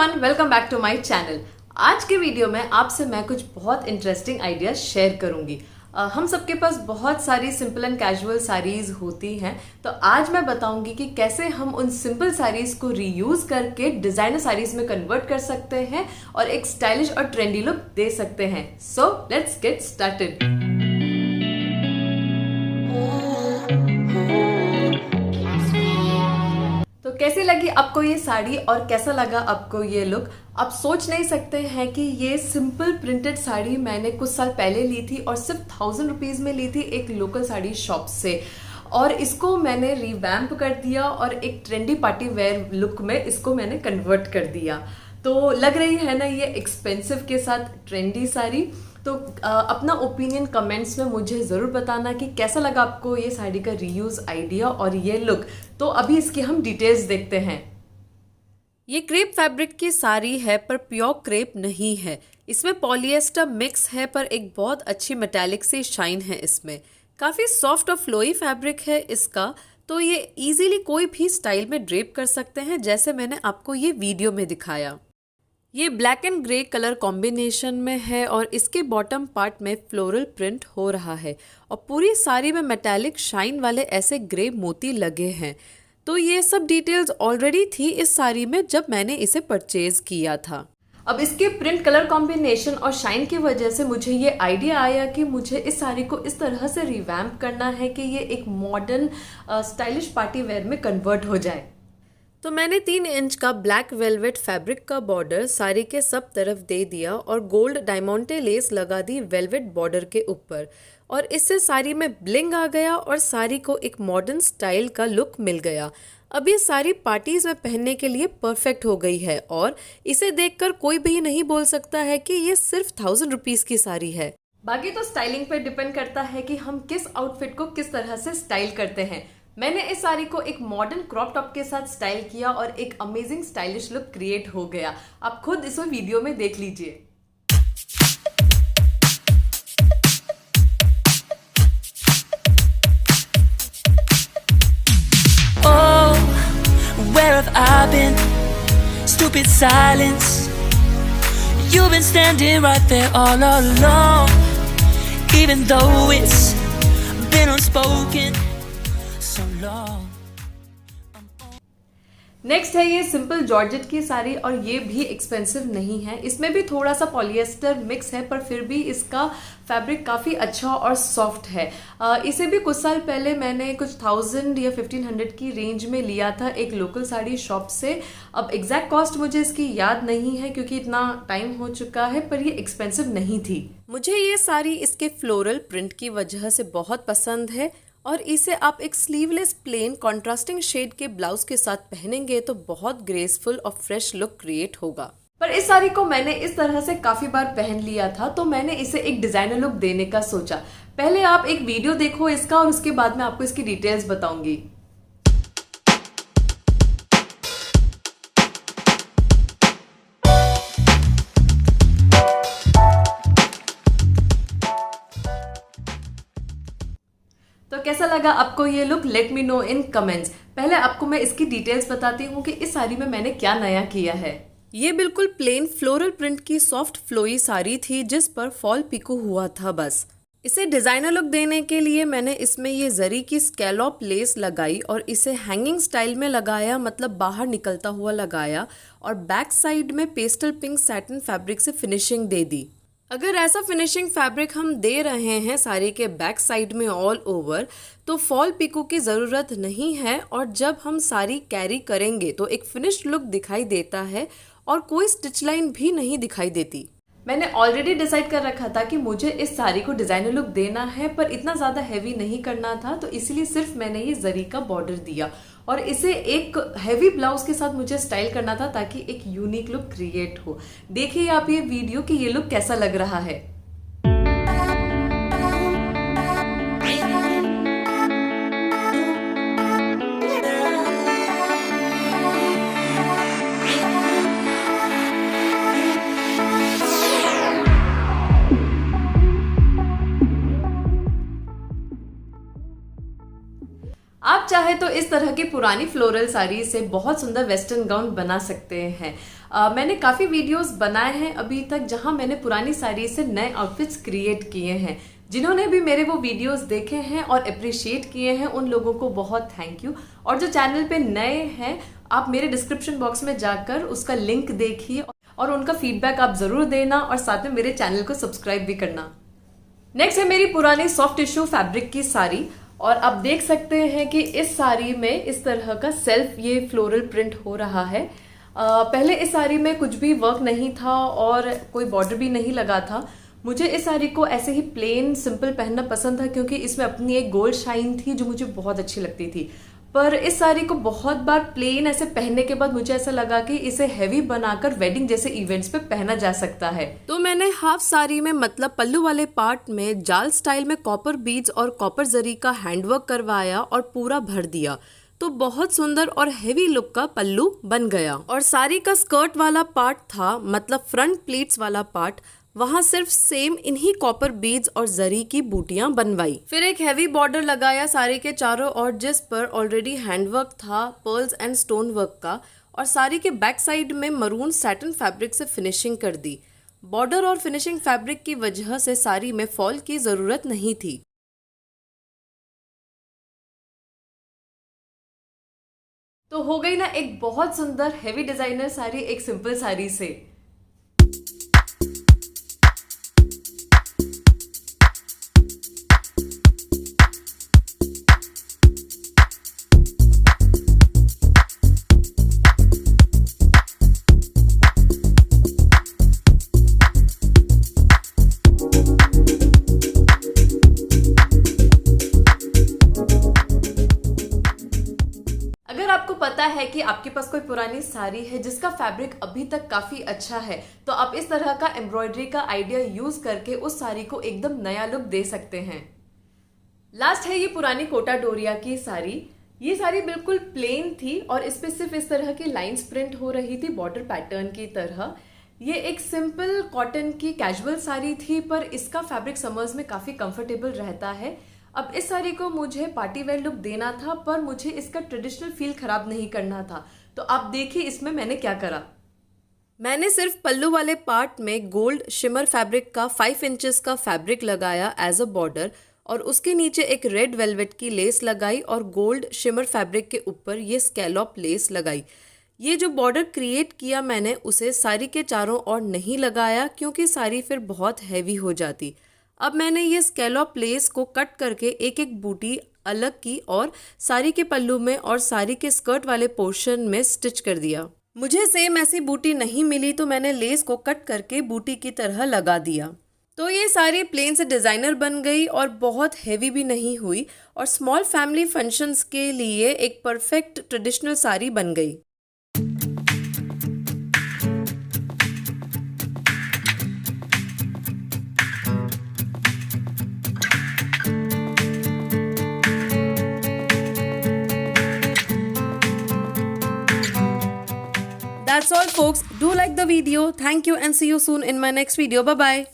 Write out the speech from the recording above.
Everyone, welcome back to my channel. आज के video में आपसे मैं कुछ बहुत इंटरेस्टिंग आइडियाज शेयर करूंगी। हम सबके पास बहुत सारी सिंपल एंड कैजुअल साड़ीज होती हैं, तो आज मैं बताऊंगी कि कैसे हम उन सिंपल साड़ीज को रीयूज करके डिजाइनर साड़ीज में कन्वर्ट कर सकते हैं और एक स्टाइलिश और ट्रेंडी लुक दे सकते हैं। So let's get started. तो कैसी लगी आपको ये साड़ी और कैसा लगा आपको ये लुक? आप सोच नहीं सकते हैं कि ये सिंपल प्रिंटेड साड़ी मैंने कुछ साल पहले ली थी और सिर्फ 1000 रुपीज में ली थी एक लोकल साड़ी शॉप से, और इसको मैंने रिवैम्प कर दिया और एक ट्रेंडी पार्टी वेयर लुक में इसको मैंने कन्वर्ट कर दिया। तो लग रही है ना ये एक्सपेंसिव के साथ ट्रेंडी साड़ी? तो अपना ओपिनियन कमेंट्स में मुझे ज़रूर बताना कि कैसा लगा आपको ये साड़ी का रीयूज आइडिया और ये लुक। तो अभी इसकी हम डिटेल्स देखते हैं। ये क्रेप फैब्रिक की साड़ी है पर प्योर क्रेप नहीं है, इसमें पॉलिएस्टर मिक्स है पर एक बहुत अच्छी मेटालिक सी शाइन है इसमें। काफ़ी सॉफ्ट और फ्लोई फैब्रिक है इसका, तो ये इजीली कोई भी स्टाइल में ड्रेप कर सकते हैं जैसे मैंने आपको ये वीडियो में दिखाया। ये black and grey colour combination में है और इसके बॉटम पार्ट में फ्लोरल प्रिंट हो रहा है और पूरी साड़ी में मेटालिक शाइन वाले ऐसे ग्रे मोती लगे हैं। तो ये सब डिटेल्स ऑलरेडी थी इस साड़ी में जब मैंने इसे परचेज किया था। अब इसके प्रिंट कलर कॉम्बिनेशन और शाइन की वजह से मुझे ये आइडिया आया कि मुझे इस साड़ी को इस तरह से रिवैम्प करना है कि ये एक मॉडर्न स्टाइलिश पार्टी वेयर में कन्वर्ट हो जाए। तो मैंने 3 इंच का ब्लैक वेलवेट फैब्रिक का बॉर्डर साड़ी के सब तरफ दे दिया और गोल्ड डायमंडे लेस लगा दी वेलवेट बॉर्डर के ऊपर, और इससे साड़ी में ब्लिंग आ गया और साड़ी को एक मॉडर्न स्टाइल का लुक मिल गया। अब ये साड़ी पार्टीज में पहनने के लिए परफेक्ट हो गई है और इसे देखकर कोई भी नहीं बोल सकता है कि ये सिर्फ 1000 रुपीज की साड़ी है। बाकी तो स्टाइलिंग पे डिपेंड करता है कि हम किस आउटफिट को किस तरह से स्टाइल करते हैं। मैंने इस साड़ी को एक मॉडर्न क्रॉप टॉप के साथ स्टाइल किया और एक अमेजिंग स्टाइलिश लुक क्रिएट हो गया। आप खुद इस वीडियो में देख लीजिए। Oh, where have I been? Stupid silence. You've been standing right there all along, even though it's been unspoken. Next है ये सिंपल जॉर्जेट की साड़ी और ये भी एक्सपेंसिव नहीं है। इसमें भी थोड़ा सा पॉलिएस्टर मिक्स है पर फिर भी इसका फैब्रिक काफ़ी अच्छा और सॉफ्ट है। इसे भी कुछ साल पहले मैंने कुछ 1000 या 1500 की रेंज में लिया था एक लोकल साड़ी शॉप से। अब एग्जैक्ट कॉस्ट मुझे इसकी याद नहीं है क्योंकि इतना टाइम हो चुका है, पर ये एक्सपेंसिव नहीं थी। मुझे ये साड़ी इसके फ्लोरल प्रिंट की वजह से बहुत पसंद है और इसे आप एक स्लीवलेस प्लेन कॉन्ट्रास्टिंग शेड के ब्लाउज के साथ पहनेंगे तो बहुत ग्रेसफुल और फ्रेश लुक क्रिएट होगा। पर इस साड़ी को मैंने इस तरह से काफी बार पहन लिया था, तो मैंने इसे एक डिजाइनर लुक देने का सोचा। पहले आप एक वीडियो देखो इसका और उसके बाद मैं आपको इसकी डिटेल्स बताऊंगी। तो कैसा लगा आपको ये लुक? लेट मी नो इन कमेंट्स। पहले आपको मैं इसकी डिटेल्स बताती हूँ कि इस साड़ी में मैंने क्या नया किया है। ये बिल्कुल प्लेन फ्लोरल प्रिंट की सॉफ्ट फ्लोई साड़ी थी जिस पर फॉल पिको हुआ था बस। इसे डिजाइनर लुक देने के लिए मैंने इसमें ये जरी की स्कैलॉप लेस लगाई और इसे हैंगिंग स्टाइल में लगाया, मतलब बाहर निकलता हुआ लगाया, और बैक साइड में पेस्टल पिंक सैटिन फैब्रिक से फिनिशिंग दे दी। अगर ऐसा फिनिशिंग फैब्रिक हम दे रहे हैं साड़ी के बैक साइड में ऑल ओवर तो फॉल पिको की ज़रूरत नहीं है, और जब हम साड़ी कैरी करेंगे तो एक फिनिश्ड लुक दिखाई देता है और कोई स्टिच लाइन भी नहीं दिखाई देती। मैंने ऑलरेडी डिसाइड कर रखा था कि मुझे इस साड़ी को डिजाइनर लुक देना है पर इतना ज़्यादा हैवी नहीं करना था, तो इसलिए सिर्फ मैंने ये जरी का बॉर्डर दिया और इसे एक हैवी ब्लाउज के साथ मुझे स्टाइल करना था ताकि एक यूनिक लुक क्रिएट हो। देखिए आप ये वीडियो कि ये लुक कैसा लग रहा है। आप चाहे तो इस तरह की पुरानी फ्लोरल साड़ी से बहुत सुंदर वेस्टर्न गाउन बना सकते हैं। मैंने काफ़ी वीडियोस बनाए हैं अभी तक जहां मैंने पुरानी साड़ी से नए आउटफिट्स क्रिएट किए हैं। जिन्होंने भी मेरे वो वीडियोस देखे हैं और अप्रिशिएट किए हैं उन लोगों को बहुत थैंक यू। और जो चैनल पे नए हैं, आप मेरे डिस्क्रिप्शन बॉक्स में जाकर उसका लिंक देखिए और उनका फीडबैक आप ज़रूर देना और साथ में मेरे चैनल को सब्सक्राइब भी करना। नेक्स्ट है मेरी पुरानी सॉफ्ट टिश्यू फैब्रिक की साड़ी और आप देख सकते हैं कि इस साड़ी में इस तरह का सेल्फ ये फ्लोरल प्रिंट हो रहा है। पहले इस साड़ी में कुछ भी वर्क नहीं था और कोई बॉर्डर भी नहीं लगा था। मुझे इस साड़ी को ऐसे ही प्लेन सिंपल पहनना पसंद था क्योंकि इसमें अपनी एक गोल्ड शाइन थी जो मुझे बहुत अच्छी लगती थी। पर इस साड़ी को बहुत बार प्लेन ऐसे पहनने के बाद मुझे ऐसा लगा कि इसे हैवी बनाकर वेडिंग जैसे इवेंट्स पे पहना जा सकता है। तो मैंने हाफ साड़ी में मतलब पल्लू वाले पार्ट में जाल स्टाइल में कॉपर बीड्स और कॉपर जरी का हैंडवर्क करवाया और पूरा भर दिया। तो बहुत सुंदर और हेवी लुक का पल्लू बन गया। और साड़ी का स्कर्ट वाला पार्ट था मतलब फ्रंट प्लीट्स वाला पार्ट, वहां सिर्फ सेम इन्हीं कॉपर बीड्स और जरी की बूटियां बनवाई। फिर एक हैवी बॉर्डर लगाया साड़ी के चारों ओर जिस पर ऑलरेडी हैंडवर्क था पर्ल्स एंड स्टोन वर्क का, और साड़ी के बैक साइड में मरून सैटिन फैब्रिक से फिनिशिंग कर दी। बॉर्डर और फिनिशिंग फैब्रिक की वजह से साड़ी में फॉल की जरूरत नहीं थी। तो हो गई ना एक बहुत सुंदर हेवी डिजाइनर साड़ी एक सिंपल साड़ी से। अगर आपको पता है कि आपके पास कोई पुरानी साड़ी है जिसका फैब्रिक अभी तक काफी अच्छा है, तो आप इस तरह का एम्ब्रॉयडरी का आइडिया यूज करके उस साड़ी को एकदम नया लुक दे सकते हैं। लास्ट है ये पुरानी कोटा डोरिया की साड़ी। ये साड़ी बिल्कुल प्लेन थी और इस पे सिर्फ इस तरह की लाइंस प्रिंट हो रही थी बॉर्डर पैटर्न की तरह। ये एक सिंपल कॉटन की कैजुअल साड़ी थी पर इसका फैब्रिक समर्स में काफी कंफर्टेबल रहता है। अब इस साड़ी को मुझे पार्टी वेयर लुक देना था पर मुझे इसका ट्रेडिशनल फील खराब नहीं करना था, तो आप देखिए इसमें मैंने क्या करा। मैंने सिर्फ पल्लू वाले पार्ट में गोल्ड शिमर फैब्रिक का 5 इंचेस का फैब्रिक लगाया एज अ बॉर्डर और उसके नीचे एक रेड वेलवेट की लेस लगाई और गोल्ड शिमर फैब्रिक के ऊपर ये स्कैलॉप लेस लगाई। ये जो बॉर्डर क्रिएट किया मैंने उसे साड़ी के चारों ओर नहीं लगाया क्योंकि साड़ी फिर बहुत हैवी हो जाती। अब मैंने ये स्कैलॉप लेस को कट करके एक एक बूटी अलग की और साड़ी के पल्लू में और साड़ी के स्कर्ट वाले पोर्शन में स्टिच कर दिया। मुझे सेम ऐसी बूटी नहीं मिली तो मैंने लेस को कट करके बूटी की तरह लगा दिया। तो ये साड़ी प्लेन से डिज़ाइनर बन गई और बहुत हैवी भी नहीं हुई और स्मॉल फैमिली फंक्शंस के लिए एक परफेक्ट ट्रेडिशनल साड़ी बन गई। That's all folks. Do like the video. Thank you and see you soon in my next video. Bye bye.